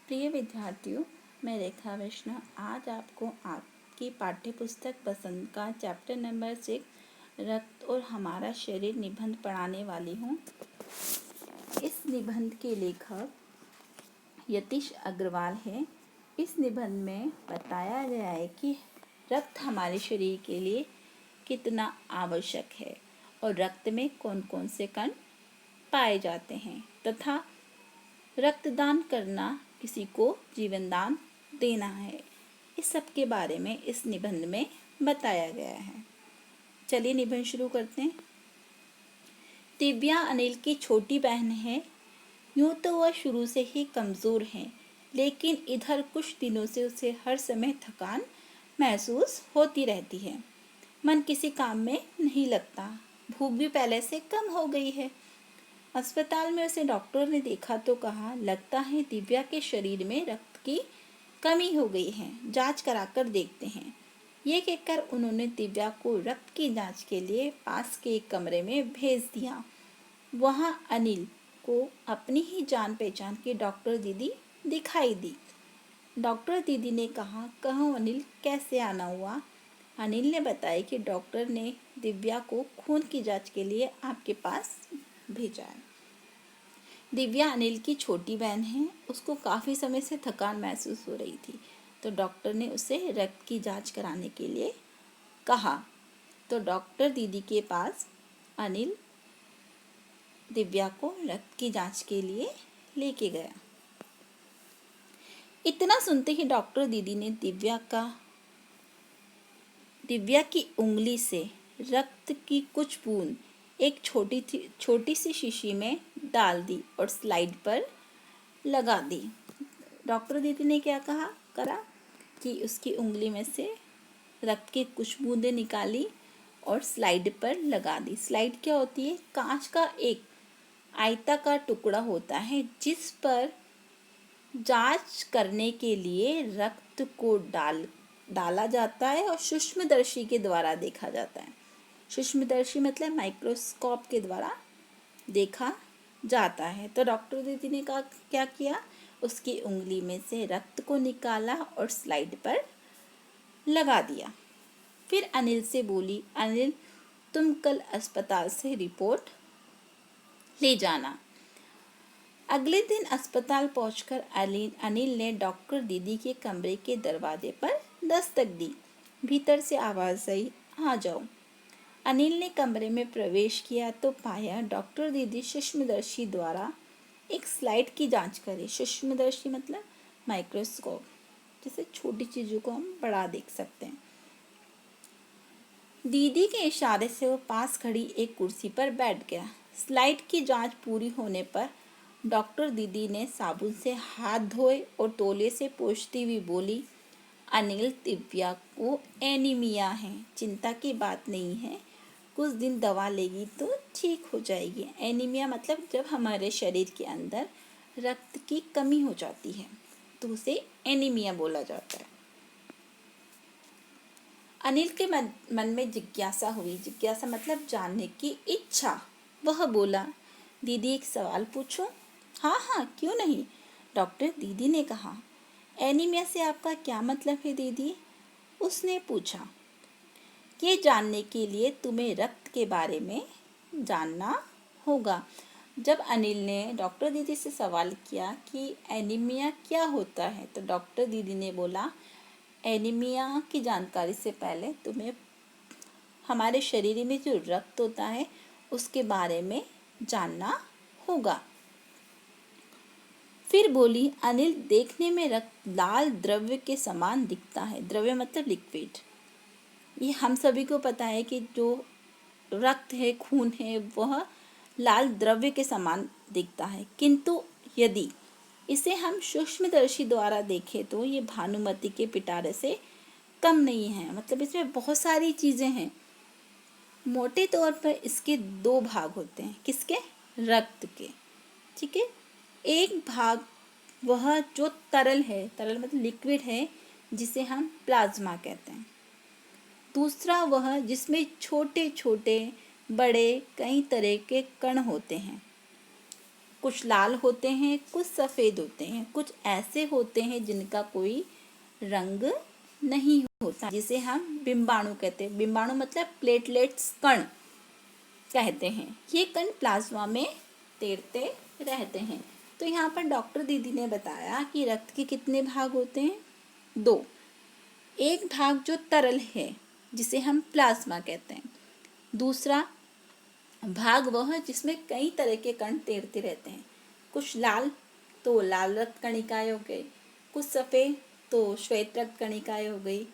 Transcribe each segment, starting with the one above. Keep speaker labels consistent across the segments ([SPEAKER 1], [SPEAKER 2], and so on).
[SPEAKER 1] प्रिय विद्यार्थियों, मैं रेखा वैष्णव आज आपको आपकी पाठ्य पुस्तक पसंद का चैप्टर नंबर 6 रक्त और हमारा शरीर निबंध पढ़ाने वाली हूँ। इस निबंध के लेखक यतीश अग्रवाल है। इस निबंध में बताया गया है कि रक्त हमारे शरीर के लिए कितना आवश्यक है और रक्त में कौन कौन से कण पाए जाते हैं तथा रक्तदान करना किसी को जीवन दान देना है। इस सब के बारे में इस निबंध में बताया गया है। चलिए निबंध शुरू करते हैं। दिव्या अनिल की छोटी बहन है। यूँ तो वह शुरू से ही कमज़ोर है, लेकिन इधर कुछ दिनों से उसे हर समय थकान महसूस होती रहती है। मन किसी काम में नहीं लगता। भूख भी पहले से कम हो गई है। अस्पताल में उसे डॉक्टर ने देखा तो कहा, लगता है दिव्या के शरीर में रक्त की कमी हो गई है, जांच कराकर देखते हैं। ये कहकर उन्होंने दिव्या को रक्त की जांच के लिए पास के एक कमरे में भेज दिया। वहाँ अनिल को अपनी ही जान पहचान की डॉक्टर दीदी दिखाई दी। डॉक्टर दीदी ने कहा, कहो अनिल, कैसे आना हुआ? अनिल ने बताया कि डॉक्टर ने दिव्या को खून की जांच के लिए आपके पास भेजा है। दिव्या अनिल की छोटी बहन है। उसको काफ़ी समय से थकान महसूस हो रही थी, तो डॉक्टर ने उसे रक्त की जांच कराने के लिए कहा। तो डॉक्टर दीदी के पास अनिल दिव्या को रक्त की जांच के लिए लेके गया। इतना सुनते ही डॉक्टर दीदी ने दिव्या की उंगली से रक्त की कुछ बूंद एक छोटी सी शीशी में डाल दी और स्लाइड पर लगा दी। डॉक्टर दीदी ने क्या करा कि उसकी उंगली में से रक्त की कुछ बूंदें निकाली और स्लाइड पर लगा दी। स्लाइड क्या होती है? कांच का एक आयताकार टुकड़ा होता है जिस पर जांच करने के लिए रक्त को डाला जाता है और सूक्ष्मदर्शी के द्वारा देखा जाता है। सूक्ष्मदर्शी मतलब माइक्रोस्कोप के द्वारा देखा जाता है। तो डॉक्टर दीदी ने क्या किया, उसकी उंगली में से रक्त को निकाला और स्लाइड पर लगा दिया। फिर अनिल से बोली, अनिल, तुम कल अस्पताल से रिपोर्ट ले जाना। अगले दिन अस्पताल पहुंचकर अनिल ने डॉक्टर दीदी के कमरे के दरवाजे पर दस्तक दी। भीतर से आवाज़ आई, आ जाओ। अनिल ने कमरे में प्रवेश किया तो पाया डॉक्टर दीदी सूक्ष्मदर्शी द्वारा एक स्लाइड की जांच करे। सूक्ष्मदर्शी मतलब माइक्रोस्कोप, जिससे छोटी चीज़ों को हम बड़ा देख सकते हैं। दीदी के इशारे से वो पास खड़ी एक कुर्सी पर बैठ गया। स्लाइड की जांच पूरी होने पर डॉक्टर दीदी ने साबुन से हाथ धोए और तौलिए से पोंछती हुई बोली, अनिल, दिव्या को एनीमिया है। चिंता की बात नहीं है, कुछ दिन दवा लेगी तो ठीक हो जाएगी। एनीमिया मतलब जब हमारे शरीर के अंदर रक्त की कमी हो जाती है तो उसे एनीमिया बोला जाता है। अनिल के मन में जिज्ञासा हुई। जिज्ञासा मतलब जानने की इच्छा। वह बोला, दीदी, एक सवाल पूछूं? हाँ हाँ, क्यों नहीं, डॉक्टर दीदी ने कहा। एनीमिया से आपका क्या मतलब है दीदी? उसने पूछा। ये जानने के लिए तुम्हें रक्त के बारे में जानना होगा। जब अनिल ने डॉक्टर दीदी से सवाल किया कि एनीमिया क्या होता है, तो डॉक्टर दीदी ने बोला, एनीमिया की जानकारी से पहले तुम्हें हमारे शरीर में जो रक्त होता है उसके बारे में जानना होगा। फिर बोली, अनिल, देखने में रक्त लाल द्रव्य के समान दिखता है। द्रव्य मतलब लिक्विड। ये हम सभी को पता है कि जो रक्त है, खून है, वह लाल द्रव्य के समान दिखता है, किंतु यदि इसे हम सूक्ष्मदर्शी द्वारा देखें तो ये भानुमति के पिटारे से कम नहीं है। मतलब इसमें बहुत सारी चीज़ें हैं। मोटे तौर पर इसके दो भाग होते हैं। किसके? रक्त के। ठीक है। एक भाग वह जो तरल है, तरल मतलब लिक्विड है, जिसे हम प्लाज्मा कहते हैं। दूसरा वह जिसमें छोटे छोटे बड़े कई तरह के कण होते हैं। कुछ लाल होते हैं, कुछ सफ़ेद होते हैं, कुछ ऐसे होते हैं जिनका कोई रंग नहीं होता, जिसे हम बिंबाणु कहते हैं। बिंबाणु मतलब प्लेटलेट्स, कण कहते हैं। ये कण प्लाज्मा में तैरते रहते हैं। तो यहाँ पर डॉक्टर दीदी ने बताया कि रक्त के कितने भाग होते हैं? 2। एक भाग जो तरल है जिसे हम प्लाज्मा कहते हैं। दूसरा भाग वह है जिसमें कई तरह के कण तैरते रहते हैं। कुछ लाल तो लाल रक्त कणिकाएं हो गई, कुछ सफ़ेद तो श्वेत रक्त कणिकाएं हो गई,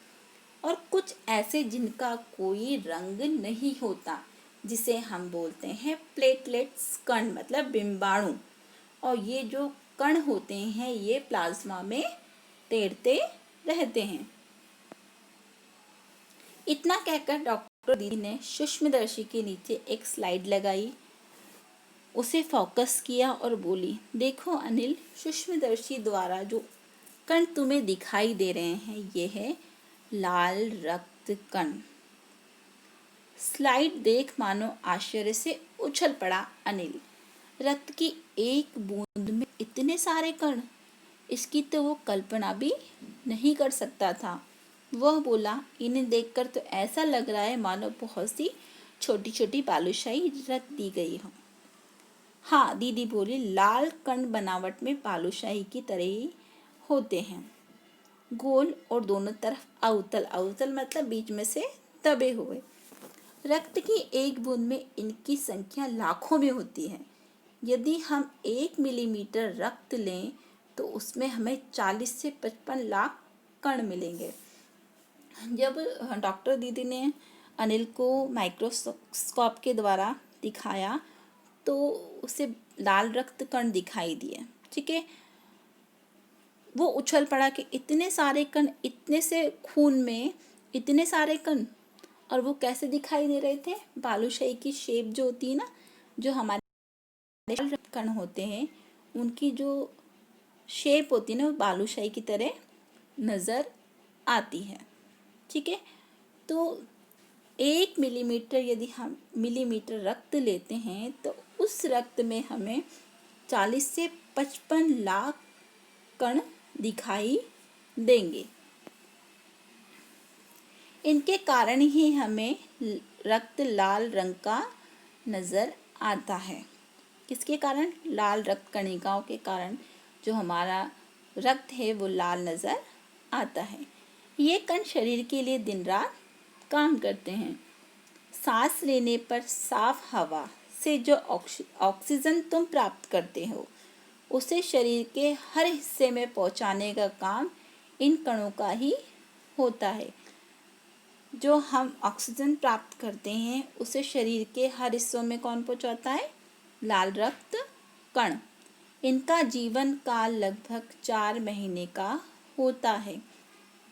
[SPEAKER 1] और कुछ ऐसे जिनका कोई रंग नहीं होता, जिसे हम बोलते हैं प्लेटलेट्स, कण मतलब बिंबाणु। और ये जो कण होते हैं ये प्लाज्मा में तैरते रहते हैं। इतना कहकर डॉक्टर दीदी ने सूक्ष्मदर्शी के नीचे एक स्लाइड लगाई, उसे फोकस किया और बोली, देखो अनिल, सूक्ष्मदर्शी द्वारा जो कण तुम्हें दिखाई दे रहे हैं ये है लाल रक्त कण। स्लाइड देख मानो आश्चर्य से उछल पड़ा अनिल। रक्त की एक बूंद में इतने सारे कण, इसकी तो वो कल्पना भी नहीं कर सकता था। वह बोला, इन्हें देखकर तो ऐसा लग रहा है मानो बहुत सी छोटी छोटी बालूशाही रख दी गई हो। हाँ, दीदी बोली, लाल कण बनावट में बालूशाही की तरह ही होते हैं, गोल और दोनों तरफ अवतल। अवतल मतलब बीच में से दबे हुए। रक्त की एक बूंद में इनकी संख्या लाखों में होती है। यदि हम 1 मिलीमीटर रक्त लें तो उसमें हमें 40 से 55 लाख कण मिलेंगे। जब डॉक्टर दीदी ने अनिल को माइक्रोस्कोप के द्वारा दिखाया तो उसे लाल रक्त कण दिखाई दिए। ठीक है, वो उछल पड़ा कि इतने सारे कण, इतने से खून में इतने सारे कण, और वो कैसे दिखाई दे रहे थे? बालूशाही की शेप जो होती है ना, जो हमारे लाल रक्त कण होते हैं उनकी जो शेप होती है ना, वो बालूशाही की तरह नज़र आती है। ठीक है, तो 1 मिलीमीटर यदि हम मिलीमीटर रक्त लेते हैं तो उस रक्त में हमें 40 से 55 लाख कण दिखाई देंगे। इनके कारण ही हमें रक्त लाल रंग का नज़र आता है। किसके कारण? लाल रक्त कणिकाओं के कारण जो हमारा रक्त है वो लाल नज़र आता है। ये कण शरीर के लिए दिन रात काम करते हैं। सांस लेने पर साफ हवा से जो ऑक्सीजन तुम प्राप्त करते हो उसे शरीर के हर हिस्से में पहुंचाने का काम इन कणों का ही होता है। जो हम ऑक्सीजन प्राप्त करते हैं उसे शरीर के हर हिस्सों में कौन पहुंचाता है? लाल रक्त कण। इनका जीवन काल लगभग 4 महीने का होता है।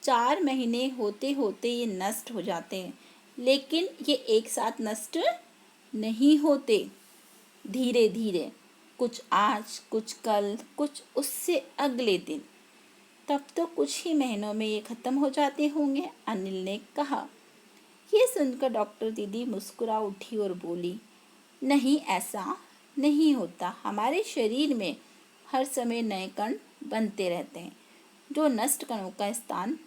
[SPEAKER 1] 4 महीने होते होते ये नष्ट हो जाते हैं, लेकिन ये एक साथ नष्ट नहीं होते, धीरे धीरे, कुछ आज, कुछ कल, कुछ उससे अगले दिन। तब तो कुछ ही महीनों में ये खत्म हो जाते होंगे, अनिल ने कहा। ये सुनकर डॉक्टर दीदी मुस्कुरा उठी और बोली, नहीं, ऐसा नहीं होता। हमारे शरीर में हर समय नए कण बनते रहते हैं जो नष्ट कणों का स्थान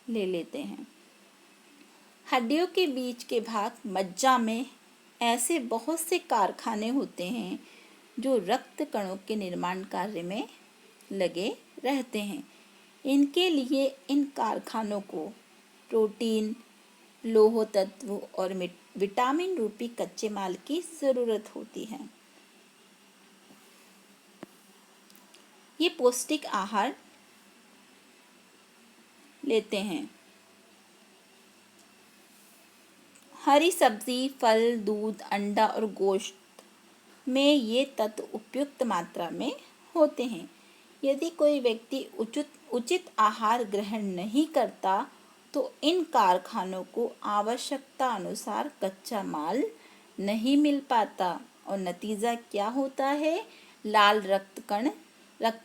[SPEAKER 1] ले लेते हैं। हड्डियों के बीच के भाग मज्जा में ऐसे बहुत से कारखाने होते हैं जो रक्त कणों के निर्माण कार्य में लगे रहते हैं। इनके लिए इन कारखानों को प्रोटीन, लौह तत्व और विटामिन रूपी कच्चे माल की ज़रूरत होती है। ये पौष्टिक आहार लेते हैं। हरी सब्जी, फल, दूध, अंडा और गोश्त में ये तत्व उपयुक्त मात्रा में होते हैं। यदि कोई व्यक्ति उचित आहार ग्रहण नहीं करता तो इन कारखानों को आवश्यकता अनुसार कच्चा माल नहीं मिल पाता और नतीजा क्या होता है? लाल रक्त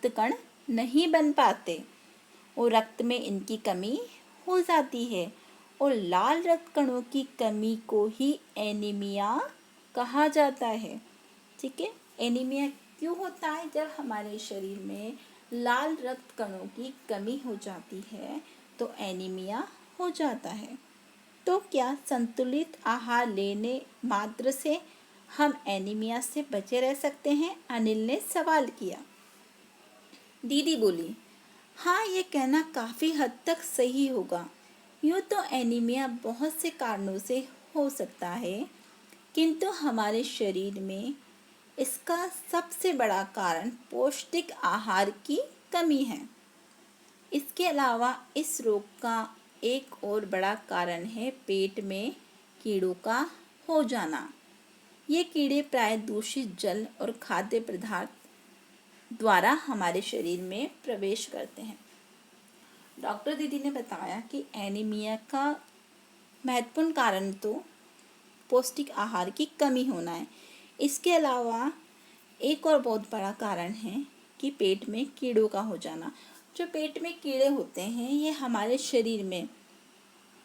[SPEAKER 1] कण नहीं बन पाते और रक्त में इनकी कमी हो जाती है, और लाल रक्त कणों की कमी को ही एनीमिया कहा जाता है। ठीक है, एनीमिया क्यों होता है? जब हमारे शरीर में लाल रक्त कणों की कमी हो जाती है तो एनीमिया हो जाता है। तो क्या संतुलित आहार लेने मात्र से हम एनीमिया से बचे रह सकते हैं? अनिल ने सवाल किया। दीदी बोली, हाँ, ये कहना काफ़ी हद तक सही होगा। यूँ तो एनीमिया बहुत से कारणों से हो सकता है, किंतु हमारे शरीर में इसका सबसे बड़ा कारण पौष्टिक आहार की कमी है। इसके अलावा इस रोग का एक और बड़ा कारण है पेट में कीड़ों का हो जाना। ये कीड़े प्राय दूषित जल और खाद्य पदार्थ द्वारा हमारे शरीर में प्रवेश करते हैं। डॉक्टर दीदी ने बताया कि एनीमिया का महत्वपूर्ण कारण तो पौष्टिक आहार की कमी होना है। इसके अलावा एक और बहुत बड़ा कारण है कि पेट में कीड़ों का हो जाना। जो पेट में कीड़े होते हैं ये हमारे शरीर में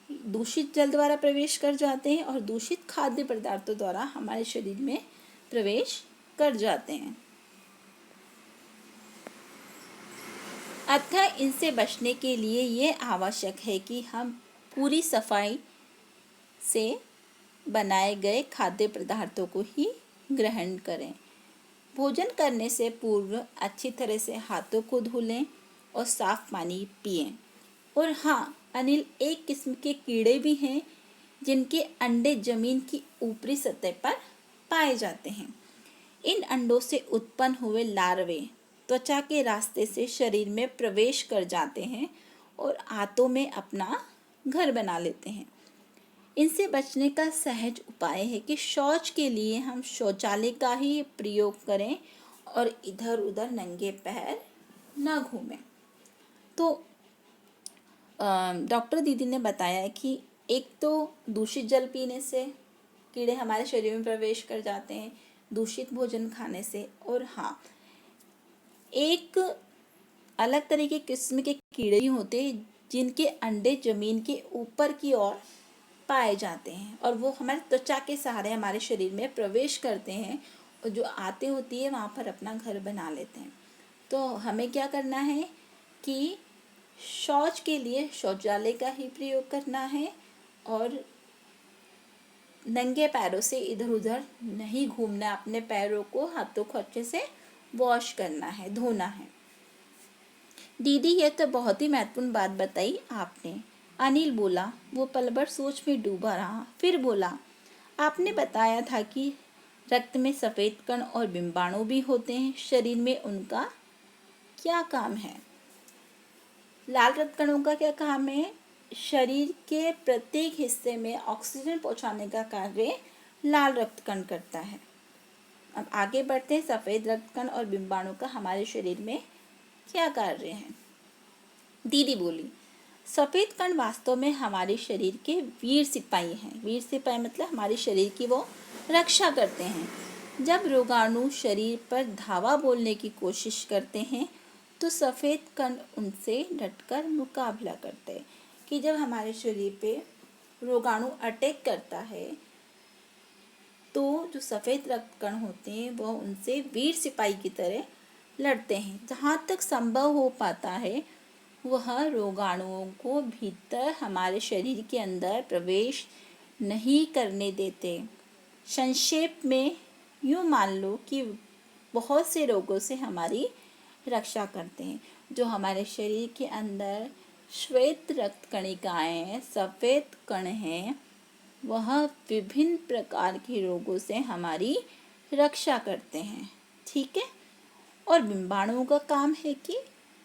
[SPEAKER 1] दूषित जल द्वारा प्रवेश कर जाते हैं और दूषित खाद्य पदार्थों द्वारा हमारे शरीर में प्रवेश कर जाते हैं। अतः इनसे बचने के लिए ये आवश्यक है कि हम पूरी सफाई से बनाए गए खाद्य पदार्थों को ही ग्रहण करें। भोजन करने से पूर्व अच्छी तरह से हाथों को धो लें और साफ पानी पिएं। और हाँ अनिल, एक किस्म के कीड़े भी हैं जिनके अंडे जमीन की ऊपरी सतह पर पाए जाते हैं। इन अंडों से उत्पन्न हुए लार्वे त्वचा के रास्ते से शरीर में प्रवेश कर जाते हैं और आंतों में अपना घर बना लेते हैं। इनसे बचने का सहज उपाय है कि शौच के लिए हम शौचालय का ही प्रयोग करें और इधर उधर नंगे पैर न घूमें। तो डॉक्टर दीदी ने बताया कि एक तो दूषित जल पीने से कीड़े हमारे शरीर में प्रवेश कर जाते हैं, दूषित भोजन खाने से, और हाँ एक अलग तरह के किस्म के कीड़े होते हैं जिनके अंडे जमीन के ऊपर की ओर पाए जाते हैं और वो हमारे त्वचा के सहारे हमारे शरीर में प्रवेश करते हैं और जो आते होती है वहाँ पर अपना घर बना लेते हैं। तो हमें क्या करना है कि शौच के लिए शौचालय का ही प्रयोग करना है और नंगे पैरों से इधर उधर नहीं घूमना। अपने पैरों को हाथों को अच्छे से वॉश करना है, धोना है। दीदी, ये तो बहुत ही महत्वपूर्ण बात बताई आपने। अनिल बोला। वो पल भर सोच में डूबा रहा, फिर बोला, आपने बताया था कि रक्त में सफ़ेद कण और बिंबाणु भी होते हैं। शरीर में उनका क्या काम है? लाल रक्त कणों का क्या काम है? शरीर के प्रत्येक हिस्से में ऑक्सीजन पहुंचाने का कार्य लाल रक्त कण करता है। अब आगे बढ़ते हैं। सफ़ेद रक्त कण और बिंबाणु का हमारे शरीर में क्या कार्य है? दीदी बोली, सफ़ेद कण वास्तव में हमारे शरीर के वीर सिपाही हैं। वीर सिपाही मतलब हमारे शरीर की वो रक्षा करते हैं। जब रोगाणु शरीर पर धावा बोलने की कोशिश करते हैं तो सफ़ेद कण उनसे डटकर मुकाबला करते हैं। कि जब हमारे शरीर पे रोगाणु अटैक करता है तो जो सफ़ेद रक्त कण होते हैं वह उनसे वीर सिपाही की तरह लड़ते हैं। जहाँ तक संभव हो पाता है वह रोगाणुओं को भीतर हमारे शरीर के अंदर प्रवेश नहीं करने देते। संक्षेप में यूँ मान लो कि बहुत से रोगों से हमारी रक्षा करते हैं। जो हमारे शरीर के अंदर श्वेत रक्त कणिकाएँ हैं, सफ़ेद कण हैं, वह विभिन्न प्रकार के रोगों से हमारी रक्षा करते हैं। ठीक है। और बिंबाणुओं का काम है कि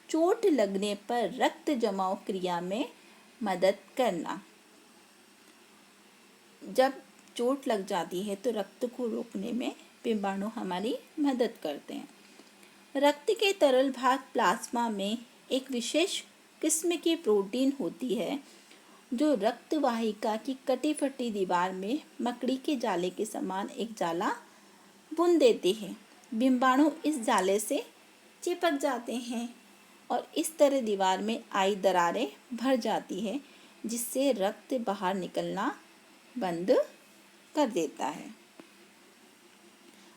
[SPEAKER 1] चोट लगने पर रक्त जमाव क्रिया में मदद करना। जब चोट लग जाती है तो रक्त को रोकने में बिंबाणु हमारी मदद करते हैं। रक्त के तरल भाग प्लाज्मा में एक विशेष किस्म की प्रोटीन होती है जो रक्त वाहिका की कटी फटी दीवार में मकड़ी के जाले के समान एक जाला बुन देती है। बिंबाणु इस जाले से चिपक जाते हैं और इस तरह दीवार में आई दरारें भर जाती है जिससे रक्त बाहर निकलना बंद कर देता है।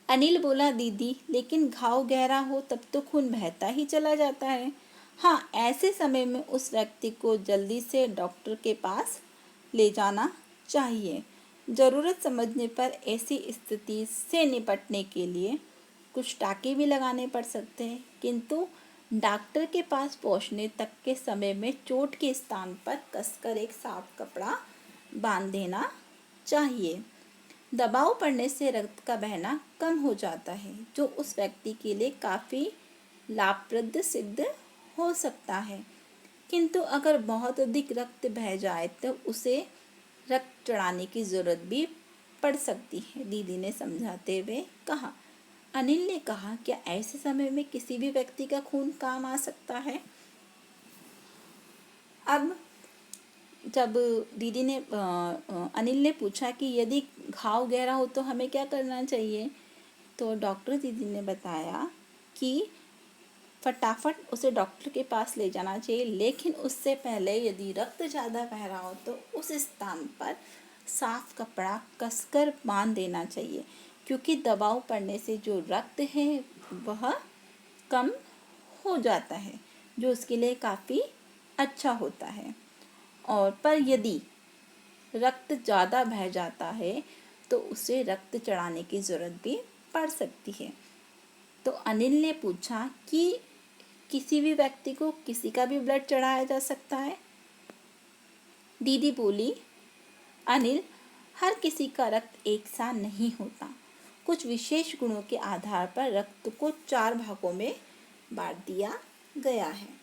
[SPEAKER 1] अनिल बोला, दीदी लेकिन घाव गहरा हो तब तो खून बहता ही चला जाता है। हाँ, ऐसे समय में उस व्यक्ति को जल्दी से डॉक्टर के पास ले जाना चाहिए। ज़रूरत समझने पर ऐसी स्थिति से निपटने के लिए कुछ टाँके भी लगाने पड़ सकते हैं, किंतु डॉक्टर के पास पहुंचने तक के समय में चोट के स्थान पर कसकर एक साफ कपड़ा बांध देना चाहिए। दबाव पड़ने से रक्त का बहना कम हो जाता है, जो उस व्यक्ति के लिए काफ़ी लाभप्रद सिद्ध हो सकता है। किंतु अगर बहुत अधिक रक्त बह जाए तो उसे रक्त चढ़ाने की ज़रूरत भी पड़ सकती है, दीदी ने समझाते हुए कहा। अनिल ने कहा, क्या ऐसे समय में किसी भी व्यक्ति का खून काम आ सकता है? अब जब दीदी ने अनिल ने पूछा कि यदि घाव गहरा हो तो हमें क्या करना चाहिए, तो डॉक्टर दीदी ने बताया कि फटाफट उसे डॉक्टर के पास ले जाना चाहिए, लेकिन उससे पहले यदि रक्त ज़्यादा बह रहा हो तो उस स्थान पर साफ कपड़ा कसकर बांध देना चाहिए, क्योंकि दबाव पड़ने से जो रक्त है वह कम हो जाता है, जो उसके लिए काफ़ी अच्छा होता है। और पर यदि रक्त ज़्यादा बह जाता है तो उसे रक्त चढ़ाने की ज़रूरत भी पड़ सकती है। तो अनिल ने पूछा कि किसी भी व्यक्ति को किसी का भी ब्लड चढ़ाया जा सकता है? दीदी बोली, अनिल, हर किसी का रक्त एक सा नहीं होता। कुछ विशेष गुणों के आधार पर रक्त को 4 भागों में बांट दिया गया है।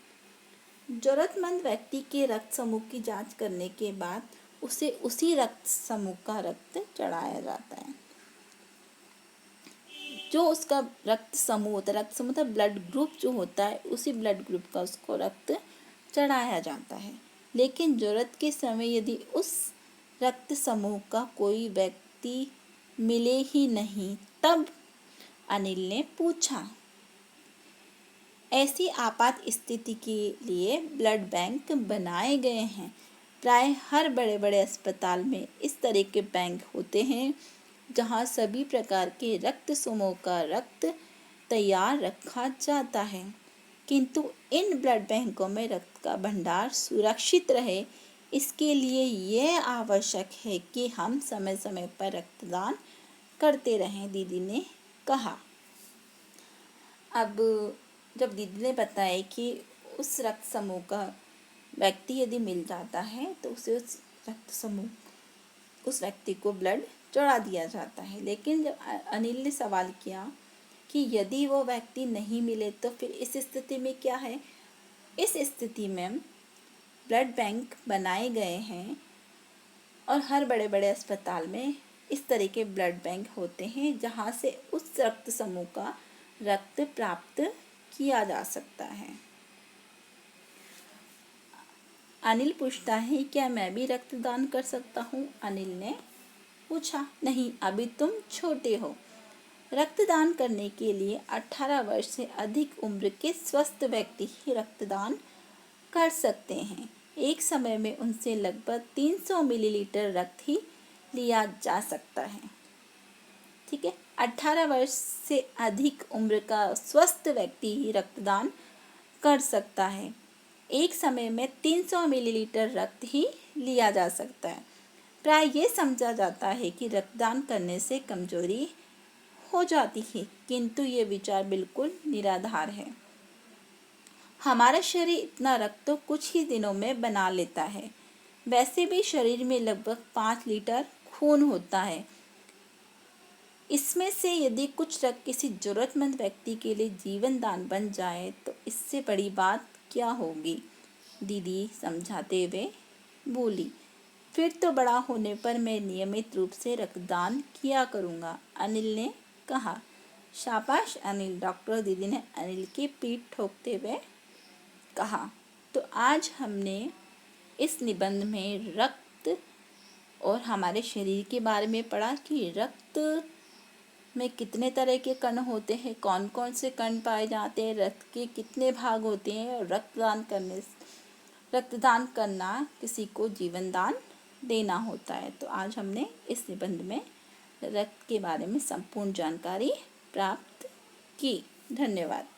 [SPEAKER 1] जरूरतमंद व्यक्ति के रक्त समूह की जांच करने के बाद उसे उसी रक्त समूह का रक्त चढ़ाया जाता है। जो उसका रक्त समूह होता है, रक्त समूह मतलब ब्लड ग्रुप जो होता है, उसी ब्लड ग्रुप का उसको रक्त चढ़ाया जाता है। लेकिन जरूरत के समय यदि उस रक्त समूह का कोई व्यक्ति मिले ही नहीं, तब अनिल ने पूछा। ऐसी आपात स्थिति के लिए ब्लड बैंक बनाए गए हैं। प्राय हर बड़े बड़े अस्पताल में इस तरह के बैंक होते हैं, जहां सभी प्रकार के रक्त समूह का रक्त तैयार रखा जाता है। किंतु इन ब्लड बैंकों में रक्त का भंडार सुरक्षित रहे, इसके लिए यह आवश्यक है कि हम समय समय पर रक्तदान करते रहें, दीदी ने कहा। अब जब दीदी ने बताया कि उस रक्त समूह का व्यक्ति यदि मिल जाता है तो उसे उस व्यक्ति को ब्लड चढ़ा दिया जाता है। लेकिन जब अनिल ने सवाल किया कि यदि वो व्यक्ति नहीं मिले तो फिर इस स्थिति में क्या है? इस स्थिति में ब्लड बैंक बनाए गए हैं और हर बड़े बड़े अस्पताल में इस तरह के ब्लड बैंक होते हैं, जहाँ से उस रक्त समूह का रक्त प्राप्त किया जा सकता है। अनिल पूछता है, क्या मैं भी रक्तदान कर सकता हूँ? अनिल ने पूछा। नहीं, अभी तुम छोटे हो। रक्तदान करने के लिए 18 वर्ष से अधिक उम्र के स्वस्थ व्यक्ति ही रक्तदान कर सकते हैं। एक समय में उनसे लगभग 300 मिलीलीटर रक्त ही लिया जा सकता है। ठीक है, 18 वर्ष से अधिक उम्र का स्वस्थ व्यक्ति ही रक्तदान कर सकता है। एक समय में 300 मिलीलीटर रक्त ही लिया जा सकता है। प्राय ये समझा जाता है कि रक्तदान करने से कमजोरी हो जाती है, किंतु ये विचार बिल्कुल निराधार है। हमारा शरीर इतना रक्त तो कुछ ही दिनों में बना लेता है। वैसे भी शरीर में लगभग 5 लीटर खून होता है। इसमें से यदि कुछ रक्त किसी जरूरतमंद व्यक्ति के लिए जीवन दान बन जाए तो इससे बड़ी बात क्या होगी, दीदी समझाते हुए बोली। फिर तो बड़ा होने पर मैं नियमित रूप से रक्तदान किया करूँगा, अनिल ने कहा। शाबाश अनिल, डॉक्टर दीदी ने अनिल की पीठ ठोकते हुए कहा। तो आज हमने इस निबंध में रक्त और हमारे शरीर के बारे में पढ़ा कि रक्त में कितने तरह के कण होते हैं, कौन कौन से कण पाए जाते हैं, रक्त के कितने भाग होते हैं और रक्तदान करना किसी को जीवन दान देना होता है। तो आज हमने इस निबंध में रक्त के बारे में संपूर्ण जानकारी प्राप्त की। धन्यवाद।